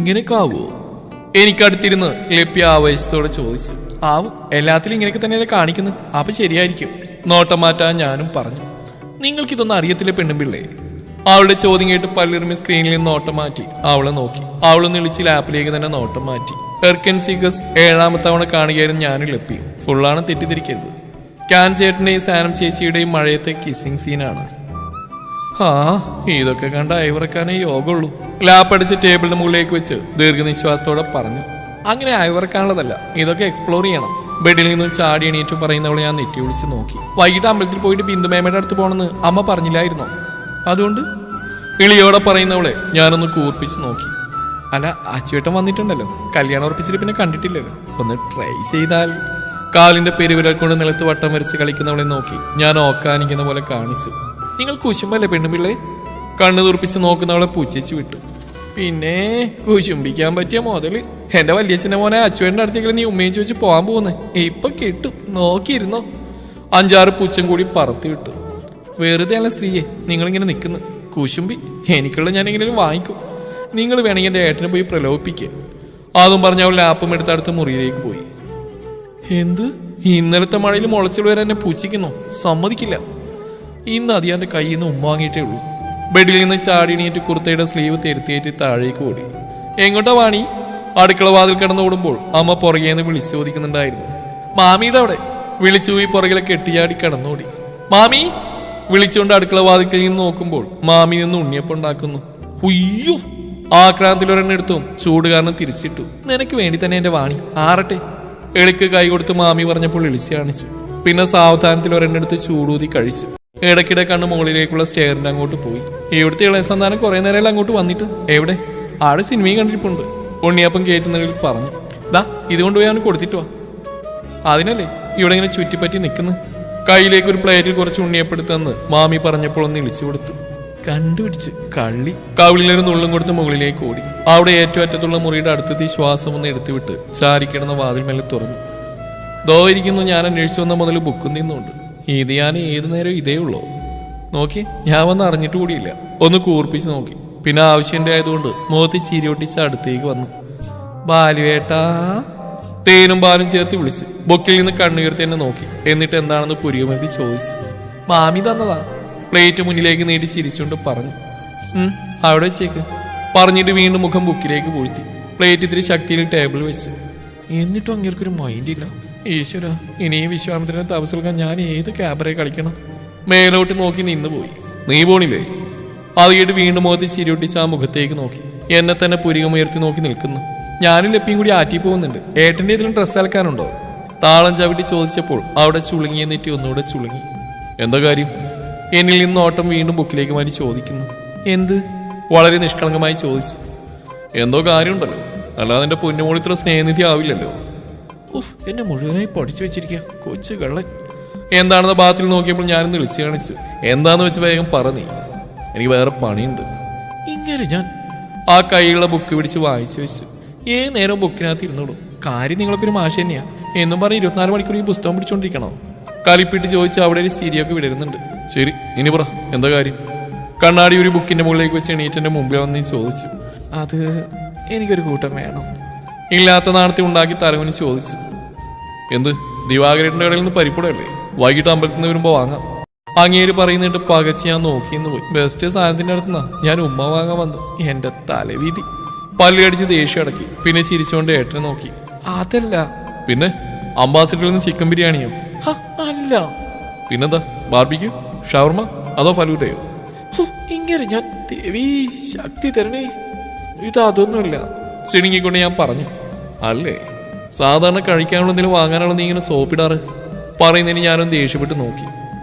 ഇങ്ങനെയൊക്കെ ആവോ? എനിക്കടുത്തിരുന്ന് ലഭ്യ ആവേശത്തോടെ ചോദിച്ചു. ആവും, എല്ലാത്തിലും ഇങ്ങനെയൊക്കെ തന്നെയല്ലേ കാണിക്കുന്നു. അപ്പൊ ശരിയായിരിക്കും. നോട്ടം മാറ്റാൻ ഞാനും പറഞ്ഞു. നിങ്ങൾക്കിതൊന്നും അറിയത്തില്ല പെണ്ണുമ്പിള്ളേ. അവളുടെ ചോദ്യം കേട്ട് പല്ലിറുമി സ്ക്രീനിൽ നിന്ന് നോട്ടം മാറ്റി അവളെ നോക്കി. അവളൊന്ന് വിളിച്ച് ലാപ്പിലേക്ക് തന്നെ നോട്ടം മാറ്റി. എർക്കൻ സീഗസ് 7ാമത്തെ തവണ കാണുകയായിരുന്നു ഞാനും ലപ്പിയും. ഫുള്ളാണ്, തെറ്റിദ്ധരിക്കരുത്. ക്യാൻ ചേട്ടന്റെയും സാനം ചേച്ചിയുടെയും മഴയത്തെ കിസ്സിംഗ് സീനാണ്. ഇതൊക്കെ കണ്ട അയവിറക്കാനേ യോഗമുള്ളൂ. ലാപ്പടിച്ച് ടേബിളിന് മുകളിലേക്ക് വെച്ച് ദീർഘനിശ്വാസത്തോടെ പറഞ്ഞു. അങ്ങനെ അയവിറക്കാനുള്ളതല്ല, ഇതൊക്കെ എക്സ്പ്ലോർ ചെയ്യണം. ബെഡിൽ നിന്നും ചാടി എണീറ്റു പറയുന്നവളെ ഞാൻ നെറ്റി വിളിച്ച് നോക്കി. വൈകിട്ട് അമ്പലത്തിൽ പോയിട്ട് ബിന്ദുമേമയുടെ അടുത്ത് പോകണമെന്ന് അമ്മ പറഞ്ഞില്ലായിരുന്നോ? അതുകൊണ്ട് ഇളിയോടെ പറയുന്നവളെ ഞാനൊന്ന് കൂർപ്പിച്ച് നോക്കി. അല്ല, അച്ചുവേട്ടൻ വന്നിട്ടുണ്ടല്ലോ, കല്യാണം ഉറപ്പിച്ചിട്ട് പിന്നെ കണ്ടിട്ടില്ലല്ലോ, ഒന്ന് ട്രൈ ചെയ്താൽ. കാലിന്റെ പെരുവിരൽ കൊണ്ട് നിലത്ത് വട്ടം വരച്ച് കളിക്കുന്നവളെ നോക്കി ഞാൻ ഓക്കാനിക്കുന്ന പോലെ കാണിച്ചു. നിങ്ങൾ കുശുമ്പല്ലേ പെണ്ണുപിള്ളേ? കണ്ണു തുറപ്പിച്ച് നോക്കുന്നവളെ പൂച്ചേച്ച് വിട്ടു. പിന്നെ കുശുംബിക്കാൻ പറ്റിയ മുതല്. എന്റെ വല്യച്ഛന്റെ മോനെ അച്ചുവേട്ടന്റെ അടുത്തേക്ക് നീ ഉമ്മയും ചോദിച്ച് പോകാൻ പോകുന്നേ. ഇപ്പൊ കിട്ടും, നോക്കിയിരുന്നോ. 5-6 പൂച്ചം കൂടി പറത്തി വിട്ടു. വെറുതെ അല്ല സ്ത്രീയെ നിങ്ങളിങ്ങനെ നിൽക്കുന്നു. കുശുംബി എനിക്കുള്ള ഞാൻ എങ്ങനെയും വാങ്ങിക്കും. നിങ്ങൾ വേണമെങ്കിൽ എൻ്റെ ഏട്ടനെ പോയി പ്രലോഭിപ്പിക്കുക. അതും പറഞ്ഞ അവൾ ലാപ്പും എടുത്തടുത്ത് മുറിയിലേക്ക് പോയി. എന്ത്, ഇന്നലത്തെ മഴയിൽ മുളച്ചിൽ വരെ എന്നെ പൂച്ചിക്കുന്നോ? സമ്മതിക്കില്ല. ഇന്ന് അതിയാൻ്റെ കയ്യിൽ നിന്ന് ഉമ്മ വാങ്ങിയിട്ടേ ഉള്ളൂ. ബെഡിൽ നിന്ന് ചാടി എണീറ്റ് കുർത്തയുടെ സ്ലീവ് തെരുത്തിയേറ്റ് താഴേക്ക് ഓടി. എങ്ങോട്ടാ വാണി? അടുക്കള വാതിൽ കിടന്നോടുമ്പോൾ അമ്മ പുറകേന്ന് വിളിച്ചു ചോദിക്കുന്നുണ്ടായിരുന്നു. മാമിയുടെ അവിടെ വിളിച്ചു പോയി പുറകിലെ കെട്ടിയാടി കിടന്നോടി. മാമി വിളിച്ചുകൊണ്ട് അടുക്കള വാതിൽക്കൽ നിന്ന് നോക്കുമ്പോൾ മാമി നിന്ന് ഉണ്ണിയപ്പം ഉണ്ടാക്കുന്നു. ഉയ്യോ! ആക്രാന്തിൽ ഒരെണ്ണെടുത്തും ചൂട് കാരണം തിരിച്ചിട്ടു. നിനക്ക് വേണ്ടി തന്നെ എന്റെ വാണി, ആറട്ടെ. എളിക്ക് കൈ കൊടുത്ത് മാമി പറഞ്ഞപ്പോൾ ഇളിച്ചു കാണിച്ചു. പിന്നെ സാവധാനത്തിൽ ഒരെണ്ണെടുത്ത് ചൂടൂതി കഴിച്ചു. ഇടയ്ക്കിടെ കണ്ണ് മുകളിലേക്കുള്ള സ്റ്റെയറിന്റെ അങ്ങോട്ട് പോയി. ഇവിടുത്തെ ഇളയ സന്താനം കുറെ നേരം അങ്ങോട്ട് വന്നിട്ട് എവിടെ? ആടെ സിനിമയും കണ്ടിട്ടുണ്ട്. ഉണ്ണിയപ്പം കയറ്റുന്നതിൽ പറഞ്ഞു. ദാ ഇതുകൊണ്ട് പോയി അവന് കൊടുത്തിട്ട് വാ. അതിനല്ലേ ഇവിടെ ഇങ്ങനെ ചുറ്റിപ്പറ്റി നിൽക്കുന്നു. കയ്യിലേക്ക് ഒരു പ്ലേറ്റിൽ കുറച്ച് ഉണ്ണിയപ്പെടുത്തെന്ന് മാമി പറഞ്ഞപ്പോൾ ഒന്ന് ഇളിച്ചു കൊടുത്തു. കണ്ടുപിടിച്ച് കള്ളി. കവിളിലൊരു നുള്ളും കൊടുത്ത് മുകളിലേക്ക് ഓടി. അവിടെ ഏറ്റവും അറ്റത്തുള്ള മുറിയുടെ അടുത്തെത്തി ശ്വാസം ഒന്ന് എടുത്തുവിട്ട് ചാരിക്കിടന്ന വാതിൽ മേലെ തുറന്നു. ദോ ഇരിക്കുന്നു ഞാൻ അന്വേഷിച്ചു വന്ന മുതൽ ബുക്കും നിന്നുണ്ട്. ഇത് ഞാൻ ഏതു നേരം ഇതേ ഉള്ളൂ. നോക്കി, ഞാൻ വന്ന് അറിഞ്ഞിട്ട് കൂടിയില്ല. ഒന്ന് കൂർപ്പിച്ച് നോക്കി. പിന്നെ ആവശ്യന്റെ ആയതുകൊണ്ട് മുഖത്ത് ചിരിയൊട്ടിച്ച് അടുത്തേക്ക് വന്നു. ബാലുവേട്ടാ. തേനും പാലും ചേർത്ത് വിളിച്ച് ബൊക്കിൽ നിന്ന് കണ്ണുയർത്തി എന്നെ നോക്കി. എന്നിട്ട് എന്താണെന്ന് പുരിയുമെത്തി ചോദിച്ചു. മാമി തന്നതാ. പ്ലേറ്റ് മുന്നിലേക്ക് നീട്ടി ചിരിച്ചുകൊണ്ട് പറഞ്ഞു. അവിടെ വെച്ചേക്ക്. പറഞ്ഞിട്ട് വീണ്ടും മുഖം ബുക്കിലേക്ക് പൂഴ്ത്തി. പ്ലേറ്റ് ഇത്തിരി ശക്തിയിൽ ടേബിൾ വെച്ച്. എന്നിട്ടും അങ്ങേർക്കൊരു മൈൻഡില്ല. ഈശ്വര, ഇനിയും വിശ്വാമിത്രനെ തപസ്സെടുക്കാൻ ഞാൻ ഏത് ക്യാബറെ കളിക്കണം? മേലോട്ട് നോക്കി നിന്ന് പോയി. നീ പോണില്ലേ? അത് കേട്ട് വീണ്ടും മുഖത്ത് ചിരിയൊട്ടിച്ച് ആ മുഖത്തേക്ക് നോക്കി. എന്നെ തന്നെ പുരികമുയർത്തി നോക്കി നിൽക്കുന്നു. ഞാനും ലപ്പിയും കൂടി ആറ്റി പോകുന്നുണ്ട്. ഏട്ടൻ്റെ ഇതിലും ഡ്രസ്സ് അലക്കാനുണ്ടോ? താളം ചവിട്ടി ചോദിച്ചപ്പോൾ അവിടെ ചുളുങ്ങിയ നെറ്റി ഒന്നുകൂടെ ചുളുങ്ങി. എന്താ കാര്യം? എന്നിൽ നിന്ന് ഓട്ടം വീണ്ടും ബുക്കിലേക്ക് മാറ്റി ചോദിക്കുന്നു. എന്ത്? വളരെ നിഷ്കളങ്കമായി ചോദിച്ചു. എന്തോ കാര്യമുണ്ടല്ലോ, അല്ലാതെ എന്റെ പൊന്നുമോൾ ഇത്ര സ്നേഹനിധി ആവില്ലല്ലോ. എന്നെ മുഴുവനായി പഠിച്ചു വെച്ചിരിക്കുക കൊച്ചു കള്ളൻ. എന്താണെന്ന ഭാഗത്തിൽ നോക്കിയപ്പോൾ ഞാനൊന്ന് വിളിച്ചു കാണിച്ചു. എന്താന്ന് വെച്ച് വേഗം പറഞ്ഞു. എനിക്ക് വേറെ പണിയുണ്ട്. ഇങ്ങനെ ഞാൻ ആ കൈയുള്ള ബുക്ക് പിടിച്ച് വായിച്ചു വെച്ചു. ഏത് നേരം ബുക്കിനകത്ത് ഇരുന്നോളൂ. കാര്യം നിങ്ങൾക്കൊരു മാഷ തന്നെയാ എന്നും പറഞ്ഞ് 24 മണിക്കൂർ ഈ പുസ്തകം പിടിച്ചോണ്ടിരിക്കണോ? കളിപ്പിട്ട് ചോദിച്ച് അവിടെ ഒരു സിരിയൊക്കെ വിടരുന്നുണ്ട്. ശരി, ഇനി പറ, എന്താ കാര്യം? കണ്ണാടി ഒരു ബുക്കിന്റെ മുകളിലേക്ക് വെച്ച് എണീറ്റെന്റെ മുമ്പിൽ വന്ന് ചോദിച്ചു. അത് എനിക്കൊരു കൂട്ടം വേണം. ഇല്ലാത്ത നാണത്തെ ഉണ്ടാക്കി തലവന് ചോദിച്ചു. എന്ത്? ദിവാകരേട്ടൻ്റെ കടയിൽ നിന്ന് പരിപ്പുടല്ലേ? വൈകിട്ട് അമ്പലത്തിൽ നിന്ന് വരുമ്പോ വാങ്ങാം. അങ്ങേര് പറയുന്നിട്ട് പകച്ച് ഞാൻ നോക്കിയെന്ന് പോയി. ബെസ്റ്റ് സാധനത്തിന്റെ അടുത്തുനിന്നാ ഞാൻ ഉമ്മ വാങ്ങാൻ വന്നു. എന്റെ തലവീതി. പല്ലുകടിച്ച് ദേഷ്യം അടക്കി. പിന്നെ ചിരിച്ചുകൊണ്ട് ഏട്ടനെ നോക്കി. അതല്ല. പിന്നെ അംബാസിഡറിൽ നിന്ന് ചിക്കൻ ബിരിയാണിയോ? അല്ല. പിന്നെന്താ? ബാർബിക്യൂ, ഷവർമ, അതോ ഫലൂഡയോ? ഇങ്ങനെ ഞാൻ ദേവി ശക്തി തരണേ. ഇതൊന്നുമില്ല. സിണുങ്ങിക്കൊണ്ട് ഞാൻ പറഞ്ഞു. അല്ലേ, സാധാരണ കഴിക്കാനുള്ള എന്തെങ്കിലും വാങ്ങാനുള്ള നീ ഇങ്ങനെ സോപ്പിടാറ്? പറയുന്നതിന് ഞാനൊന്ന് ദേഷ്യപ്പെട്ട് നോക്കി.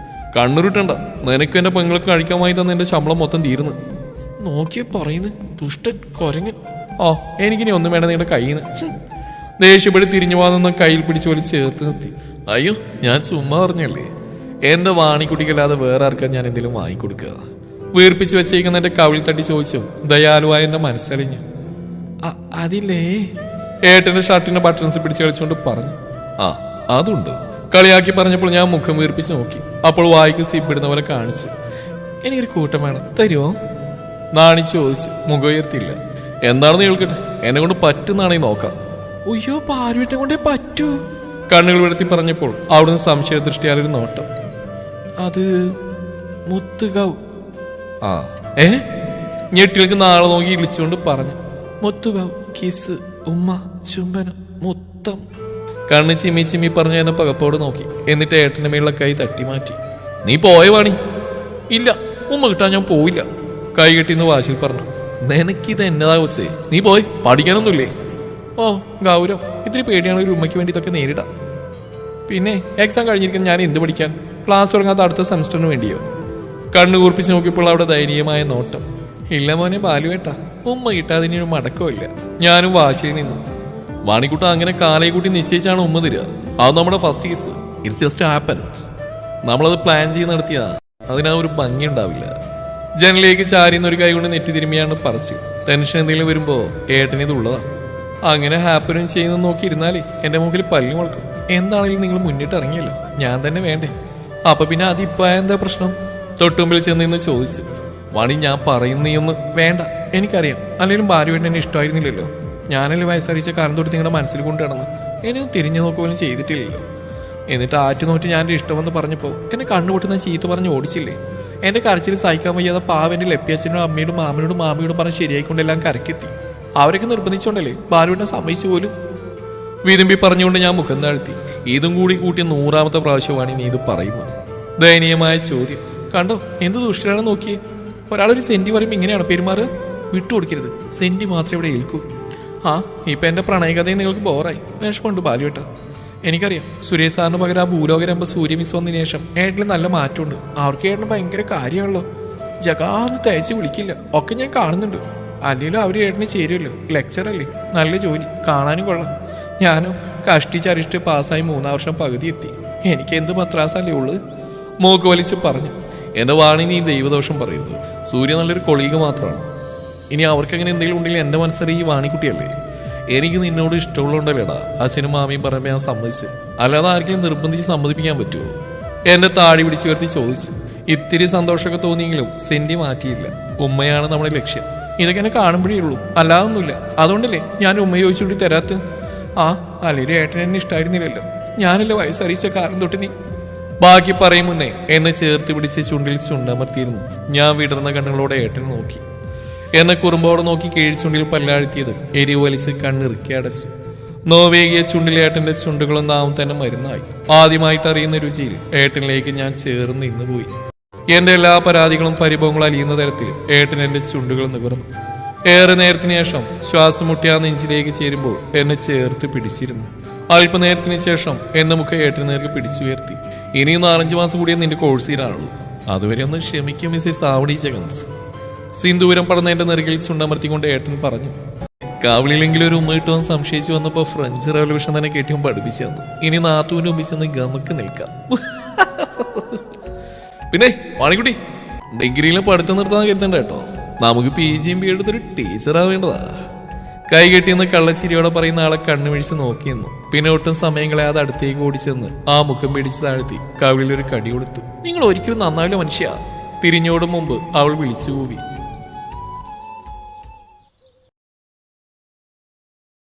കണ്ണുരുട്ടണ്ട, നിനക്കും എന്റെ പെങ്ങൾക്ക് കഴിക്കാൻ വാങ്ങി തന്ന എന്റെ ശമ്പളം മൊത്തം തീർന്നു. നോക്കിയ പറയുന്നു ദുഷ്ടൻ കൊരങ്ങൻ. എനിക്കിനി ഒന്നും വേണ്ട നിങ്ങളുടെ കയ്യിൽ നിന്ന്. ദേഷ്യപ്പെട്ട് തിരിഞ്ഞു പോകുന്ന കയ്യിൽ പിടിച്ചു പോലെ ചേർത്ത് നിർത്തി. അയ്യോ, ഞാൻ ചുമ്മാ പറഞ്ഞല്ലേ. എന്റെ വാണിക്കുട്ടിക്കല്ലാതെ വേറെ ആർക്കാ ഞാൻ എന്തെങ്കിലും വാങ്ങിക്കൊടുക്കുക? വീർപ്പിച്ച് വെച്ചേക്കുന്ന എന്റെ കവിൾ തട്ടി ചോദിച്ചു. ദയാലുവായ എന്റെ മനസ്സറിഞ്ഞു. അതില്ലേ? ഏട്ടന്റെ ഷർട്ടിന്റെ ബട്ടൺസ് പിടിച്ച് കളിച്ചുകൊണ്ട് പറഞ്ഞു. അതുണ്ട്. കളിയാക്കി പറഞ്ഞപ്പോൾ ഞാൻ മുഖം വീർപ്പിച്ച് നോക്കി. അപ്പോൾ വായിക്ക് സിബിടുന്ന പോലെ കാണിച്ചു. എനിക്കൊരു കൂട്ടം വേണം, തരുമോ? നാണി ചോദിച്ചു. മുഖം ഉയർത്തില്ല. എന്താണെന്ന് കേൾക്കട്ടെ, എന്നെ കൊണ്ട് പറ്റുന്നാണെങ്കിൽ നോക്കാം. അയ്യോ പാർവ്വട്ടെ കൊണ്ടേ പറ്റൂ. കണ്ണുകൾ വിടത്തി പറഞ്ഞപ്പോൾ അവിടുന്ന് സംശയ ദൃഷ്ടിയാലൊരു നോട്ടം. അത് മുത്തുകൗ. ആ ഞെട്ടിലേക്ക് നാളെ നോക്കി ഇളിച്ചുകൊണ്ട് പറഞ്ഞു. മുത്തുകൗ, കിസ്, ഉമ്മ, ചുംബനം, മുത്തം. കണ്ണ് ചിമ്മി ചിമ്മി പറഞ്ഞു എന്നെ പകപ്പോട് നോക്കി. എന്നിട്ട് ഏട്ടന്റെ മേലുള്ള കൈ തട്ടി മാറ്റി. നീ പോയ വാണി? ഇല്ല, ഉമ്മ കിട്ടാൻ ഞാൻ പോയില്ല. കൈ കെട്ടിന്ന് വാശിൽ പറഞ്ഞു. നിനക്കിത് എന്നതാ കൊച്ചേ, നീ പോയി പഠിക്കാനൊന്നുമില്ലേ? ഓ ഗൗരവ്, ഇത്തിരി പേടിയാണ് ഒരു ഉമ്മയ്ക്ക് വേണ്ടി ഇതൊക്കെ നേരിടാം. പിന്നെ എക്സാം കഴിഞ്ഞിരിക്കുന്ന ഞാൻ എന്ത് പഠിക്കാൻ? ക്ലാസ് തുടങ്ങാത്ത അടുത്ത സെമസ്റ്ററിന് വേണ്ടിയോ? കണ്ണു കൂർപ്പിച്ച് നോക്കിയപ്പോൾ അവിടെ ദയനീയമായ നോട്ടം. ഇല്ല മോനെ ബാലുവേട്ടാ, ഉമ്മ കിട്ടാതെ ഇനി ഒരു മടക്കമില്ല. ഞാനും വാശിയിൽ നിന്നു. വാണിക്കുട്ട അങ്ങനെ കാലയെ കൂട്ടി നിശ്ചയിച്ചാണ് ഉമ്മ തരിക. അത് നമ്മുടെ first case. It's just happen. നമ്മളത് പ്ലാൻ ചെയ്ത് നടത്തിയാ അതിനാ ഒരു ഭംഗി ഉണ്ടാവില്ല. ജനലിലേക്ക് ചാരിയുന്ന ഒരു കൈ കൊണ്ട് നെറ്റി തിരുമ്മിയാണ് പറച്ച്. ടെൻഷൻ എന്തെങ്കിലും വരുമ്പോ ഏട്ടനിത് ഉള്ളതാണ്. അങ്ങനെ ഹാപ്പനും ചെയ്യുന്നത് നോക്കിയിരുന്നാലേ എന്റെ മുമ്പിൽ പല്ലു മുളക്കും. എന്താണെങ്കിലും നിങ്ങൾ മുന്നിട്ട് ഇറങ്ങിയല്ലോ, ഞാൻ തന്നെ വേണ്ടേ? അപ്പൊ പിന്നെ അതിപ്പോ എന്താ പ്രശ്നം? തൊട്ടുമ്പിൽ ചെന്ന് ചോദിച്ചു. വാണി, ഞാൻ പറയുന്നീയൊന്ന് വേണ്ട, എനിക്കറിയാം. അല്ലെങ്കിലും ഭാര്യവേട്ടൻ എന്നെ ഇഷ്ടമായിരുന്നില്ലല്ലോ. ഞാനല്ലേ വയസ്സറിയിച്ച കാലം തൊട്ട് നിങ്ങളുടെ മനസ്സിൽ കൊണ്ട് കിടന്ന് എന്നെ തിരിഞ്ഞു നോക്കുപോലും ചെയ്തിട്ടില്ലല്ലോ. എന്നിട്ട് ആറ്റുനോറ്റ് ഞാൻ എൻ്റെ ഇഷ്ടമെന്ന് പറഞ്ഞപ്പോൾ എന്നെ കണ്ണുപൊട്ടുന്ന ചീത്ത പറഞ്ഞ് ഓടിച്ചില്ലേ? എൻ്റെ കരച്ചിൽ സഹിക്കാൻ വയ്യാതെ പാവൻ്റെ ലഭ്യച്ഛനോടും അമ്മയോടും മാമനോടും മാമിയോടും പറഞ്ഞ് ശരിയായിക്കൊണ്ടെല്ലാം കരക്കെത്തി. അവരൊക്കെ നിർബന്ധിച്ചോണ്ടല്ലേ ഭാര്യവേട്ടനെ സമ്മതിച്ചു പോലും. വിരുമ്പി പറഞ്ഞുകൊണ്ട് ഞാൻ മുഖം താഴ്ത്തി. ഇതും കൂടി കൂട്ടിയ 100ാമത്തെ പ്രാവശ്യമാണ് നീ ഇത് പറയുന്നത്. ദയനീയമായ ചോദ്യം. കണ്ടോ എന്ത് ദുഷ്ടരാണ് നോക്കിയേ. ഒരാളൊരു സെന്റി പറയുമ്പോൾ ഇങ്ങനെയാണ് പെരുമാറുക. വിട്ടുകൊടുക്കരുത്, സെന്റി മാത്രമേ ഇവിടെ ഏൽക്കൂ. ആ ഇപ്പം എൻ്റെ പ്രണയകഥയും നിങ്ങൾക്ക് ബോറായി. വിഷമമുണ്ട് ബാലുവേട്ട, എനിക്കറിയാം. സുരേഷ് സാറിന് പകരം ആ ഭൂലോകരമ്പ സൂര്യ മിസ് വന്നതിന് ശേഷം ഏട്ടന് നല്ല മാറ്റമുണ്ട്. അവർക്ക് ഏട്ടന് ഭയങ്കര കാര്യമാണല്ലോ. ജഗാന്ന് തയ്ച്ച് വിളിക്കില്ല, ഒക്കെ ഞാൻ കാണുന്നുണ്ട്. അല്ലെങ്കിലും അവർ ഏട്ടന് ചേരുമല്ലോ, ലെക്ചറല്ലേ, നല്ല ജോലി, കാണാനും കൊള്ളാം. ഞാനോ കഷ്ടിച്ചരിഷ്ടി പാസ്സായി 3ാം വർഷം പകുതി എത്തി. എനിക്ക് എന്ത് പത്രാസല്ലേ ഉള്ളത്? മൂക്ക് വലിച്ച് പറഞ്ഞു. എൻ്റെ വാണി, നീ ദൈവദോഷം പറയുന്നത്. സൂര്യ നല്ലൊരു കൊളീഗ് മാത്രമാണ്. ഇനി അവർക്കങ്ങനെ എന്തെങ്കിലും ഉണ്ടെങ്കിൽ എൻ്റെ മനസ്സറിയ ഈ വാണിക്കുട്ടിയല്ലേ. എനിക്ക് നിന്നോട് ഇഷ്ടമുള്ളതുകൊണ്ടല്ലേടാ അച്ഛനും മാമിയും പറയുമ്പോൾ ഞാൻ സമ്മതിച്ച്. അല്ലാതെ ആർക്കെങ്കിലും നിർബന്ധിച്ച് സമ്മതിപ്പിക്കാൻ പറ്റുമോ? എൻ്റെ താടി പിടിച്ചു വരുത്തി ചോദിച്ചു. ഇത്തിരി സന്തോഷമൊക്കെ തോന്നിയെങ്കിലും സെന്റി മാറ്റിയില്ല. ഉമ്മയാണ് നമ്മുടെ ലക്ഷ്യം. ഇതൊക്കെ എന്നെ കാണുമ്പോഴേ ഉള്ളൂ, അല്ലാതൊന്നുമില്ല. അതുകൊണ്ടല്ലേ ഞാൻ ഉമ്മ ചോദിച്ചുകൂടി തരാത്ത. ആ അല്ലെങ്കിൽ ഏട്ടൻ എന്നെ ഇഷ്ടമായിരുന്നില്ലല്ലോ. ഞാനല്ലേ വയസ്സറിയിച്ച കാലം തൊട്ട് നീ. ബാക്കി പറയും മുന്നേ എന്നെ ചേർത്ത് പിടിച്ച് ചുണ്ടിൽ ചുണ്ടമർത്തിയിരുന്നു. ഞാൻ വിടർന്ന കണ്ണുകളോടെ ഏട്ടനെ നോക്കി. എന്നെ കുറുമ്പോടെ നോക്കി കീഴ്ചുണ്ടിൽ പല്ലാഴ്ത്തിയതും എരിവ് വലിച്ച് കണ്ണിറുക്കി അടച്ചു. നോവേകിയ ചുണ്ടിൽ ഏട്ടന്റെ ചുണ്ടുകളും നാവും തന്നെ മരുന്നായി. ആദ്യമായിട്ട് അറിയുന്ന രുചിയിൽ ഏട്ടനിലേക്ക് ഞാൻ ചേർന്ന് ഇന്ന് പോയി. എന്റെ എല്ലാ പരാതികളും പരിഭവങ്ങളും അലിയുന്ന തരത്തിൽ ഏട്ടൻ എന്റെ ചുണ്ടുകൾ നിവർന്നു. ഏറെ നേരത്തിന് ശേഷം ശ്വാസം മുട്ടി ആ നെഞ്ചിലേക്ക് ചേരുമ്പോൾ എന്നെ ചേർത്ത് പിടിച്ചിരുന്നു. അല്പനേരത്തിന് ശേഷം എന്റെ മുഖം ഏട്ടന് നേർക്ക് പിടിച്ചുയർത്തി. ഇനിയും 4-5 മാസം കൂടിയേ നിന്റെ കോഴ്സ് തീരാനുള്ളൂ. അതുവരെ ഒന്ന് ക്ഷമിക്കും മിസ്സസ് ആവണി ജഗൻസ്. സിന്ദൂരം പടന്ന എന്റെ നെറുകിൽ ചുണ്ടമർത്തിക്കൊണ്ട് ഏട്ടൻ പറഞ്ഞു. കാവളിയിലെങ്കിലും ഒരു ഉമ്മ കിട്ടുവാൻ സംശയിച്ചു വന്നപ്പോ ഫ്രഞ്ച് റവല്യൂഷൻ തന്നെ കെട്ടിയും പഠിപ്പിച്ചു തന്നു. ഇനി നാത്തൂന് ഒമ്പിച്ചെന്ന് ഗമക്ക് നിൽക്കാം. പിന്നെ മാണിക്കുട്ടി, ഡിഗ്രിയിലെ പഠിത്തം നിർത്താൻ കരുതണ്ട കേട്ടോ. നമുക്ക് PGയും B എടുത്തൊരു ടീച്ചറാവേണ്ടതാ. കൈ കെട്ടിയെന്ന് കള്ളച്ചിരിയോടെ പറയുന്ന ആളെ കണ്ണുമിഴിച്ച് നോക്കിയെന്നു. പിന്നെ ഒട്ടും സമയം കളയാതെ അടുത്തേക്ക് ഓടിച്ചെന്ന് ആ മുഖം പിടിച്ച് താഴ്ത്തി കവിളിലൊരു കടി കൊടുത്തു. നിങ്ങൾ ഒരിക്കലും നന്നാവില്ല മനുഷ്യ. തിരിഞ്ഞോടും മുമ്പ് അവൾ വിളിച്ചു കൂവി.